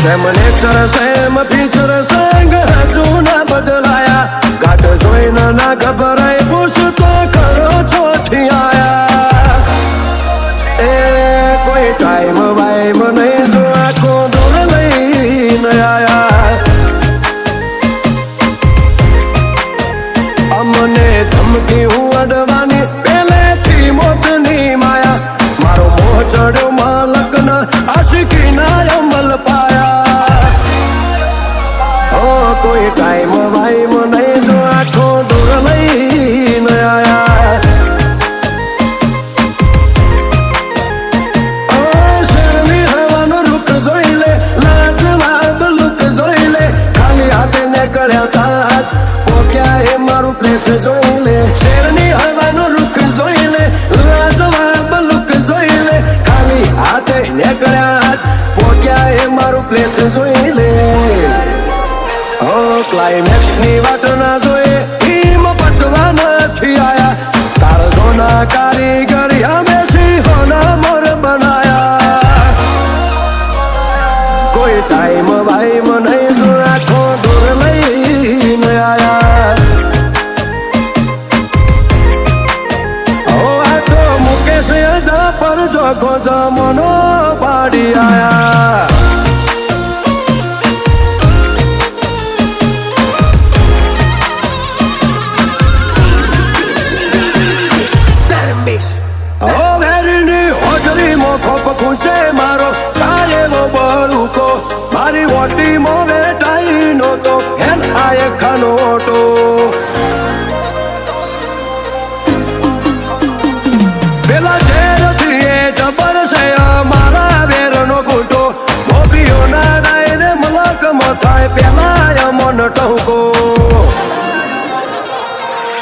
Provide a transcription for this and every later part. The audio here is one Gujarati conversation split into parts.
સેમ નેચર સેમ ફીચર સંગ હજુ ના બદલાયા ઘાટ જોઈને ના ગભરાય પૂછતો ખરો ચોથી આયા એ કોઈ ટાઈમ વાઈમ નહીં જો આખો દોર લઈને આયા અમને ધમકી હું અડવાની પહેલેથી મોતની માયા મારો મોહ ચડ્યો માલકન આશિકી ના અમલ પાયા કોઈ ટાઈમ વાઈમ નહીં જો આખો દૂર લઈને આયા શેરની હવાનો રૂખ જોઈ લે લાજવાબ લુક જોઈ લે ખાલી હાથે નીકળ્યા તાજ પોક્યા એ મારું પ્લેસ જોઈ લે શેરની હવાનો રૂખ જોઈ લે લાજવાબ લુક જોઈ લે ખાલી હાથે નીકળ્યા પોક્યા એ મારું પ્લેસ જોઈ લે ક્લાઇમેક્સ ની વાત ના જોઈએ ટીમ પટવા નથી આયા કાળજોના કારીગર અમે સિંહોના મોર બનાયા કોઈ ટાઈમ વાઈમ નહીં જો આખો દૂર લઈને આયા આ તો મુકેશ જા પર જોખો જમનો પાડી આયા મારો કાળેવો બળુકો મારી ઓટી મો બેટાઈ નહોતો હેન આય ખનોટો પેલા ઝેરથી એ જબર છે મારા વેરનો ઘૂંટો મોભીઓ ના ડાયરે મલકમાં થાય પેલા મન ટહુકો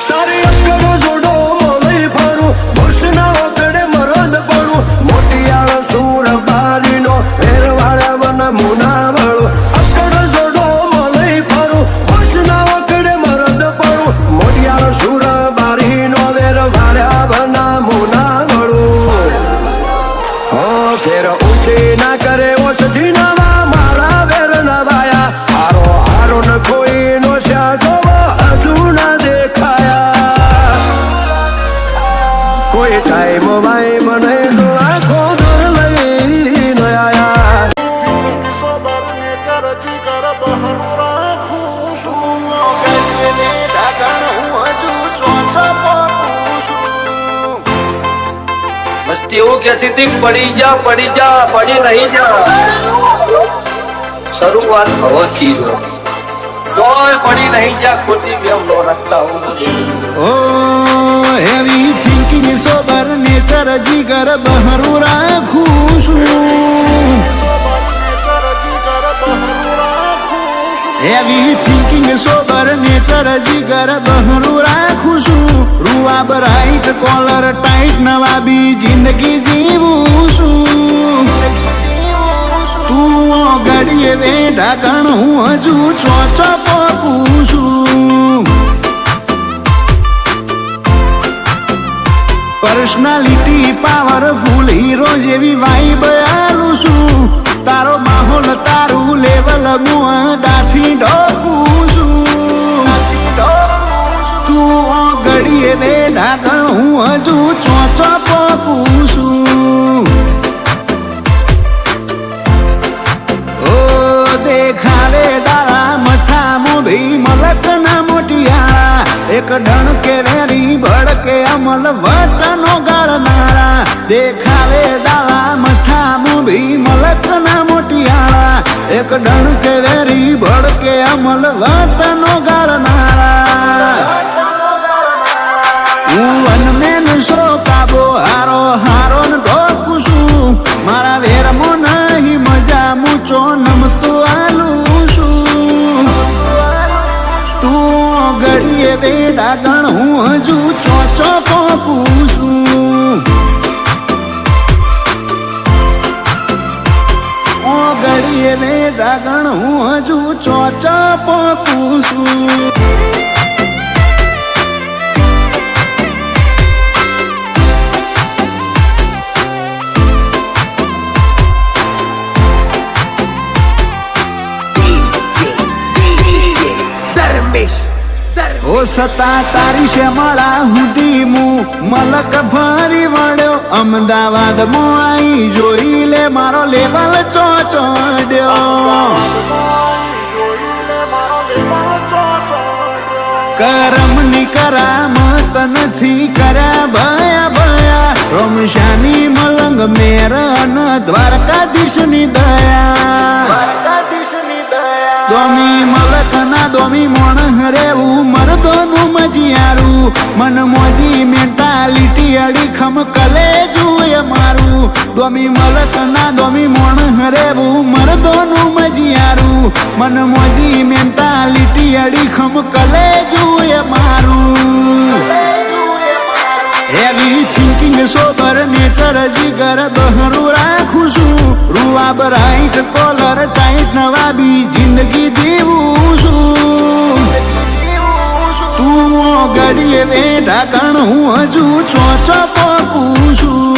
તારી અક્કડ જોડો મોલઈ ફરું ભૂષના ઓકડે મરદ પડું મોટિયાળો સૂર બારીનો વેરવાળા વન મુના વળું અક્કડ જોડો મોલઈ ફરું ભૂષના ઓકડે મરદ પડું મોટિયાળો સૂર બારીનો વેરવાળા વન મુના વળું ફેર ઊંચી ના કરે ઓછજી નવા મારા વેર નવાયા હારો હારો ન કોઈ નો શ્યા હજુ ના દેખાયા કોઈ ટાઈમ વાઈમ નહીં જો આખો દૂર લઈને આયા મસ્તી એવું કહેતી હતી પડી જા પડી નહીં જા શરૂઆત હવાથી જોય પડી નહીં જા ખોટી બેમ નો રખતા હું ઓ હેવી થિંકિંગ સોબર નેચર જીગર બહરું રાખું છું હેવી થિંકિંગ સોબર નેચર જીગર બહરું રાખું છું રૂઆબ રાઈટ કોલર ટાઈટ નવાબી જિંદગી જીવું છું તું ગડીએ વે ઢાકણ હું હજુ ચોચો પોકું છું પર્સનાલિટી પાવરફુલ હીરો જેવી વાઈબ આલું છું તારો માહોલ તારું લેવલ મુઆદાથી ઢોકું છું તું ગડીએ બે ઢાકણ હું હજુ ચોચો પોકું છું ઓ દેખાડે દાડા મઠા મોભી મલક ના મોટિયાળા એક ડણકે વેરી ભડકે અમલ વતનો ગાળનારા દેખાવે દાળા મઠા મોભી મલક ના મોટિયાળા એક ડણકે વેરી ભડકે અમલ વતનો ગાળનારા હું વનમેન શો કાબો હારો હારો ન ઢોકું છું મારા વેરમો નહીં મજા મૂચો નમતો આલું છું તું ગડીએ બે ડાગણ હું હજુ ચોચો પોકું છું ઓ ગડીએ બે ડાગણ હું હજુ ચોચો પોકું છું સતા તારી શ્યામળા હુધી હું મલક ભરી વળ્યો અમદાવાદમાં આઈ જોઈ લે મારો લેવલ ચોચડ્યો કરમની કરામત નથી કર્યા ભયા ભયા રોમશાની મલંગ મેરન દ્વારકાધીશની દયા દોમી મલકના દોમી મોણ રેવું મરદોનું મજિયારું મન મોજી મેન્ટાલિટી અડીખમ કલેજુએ મારું દોમી મલકના દોમી મોણ રેવું મરદોનું મજિયારું મન મોજી મેન્ટાલિટી અડીખમ કલેજુએ મારું હેવી થિંકિંગ સોબર નેચર જીગર બહરું રાખું છું રૂઆબ રાઈટ કોલર ટાઈટ નવાબી જિંદગી જીવું છું તું ગડીએ બેઠા કણ હું હજુ ચોચો પોકું છું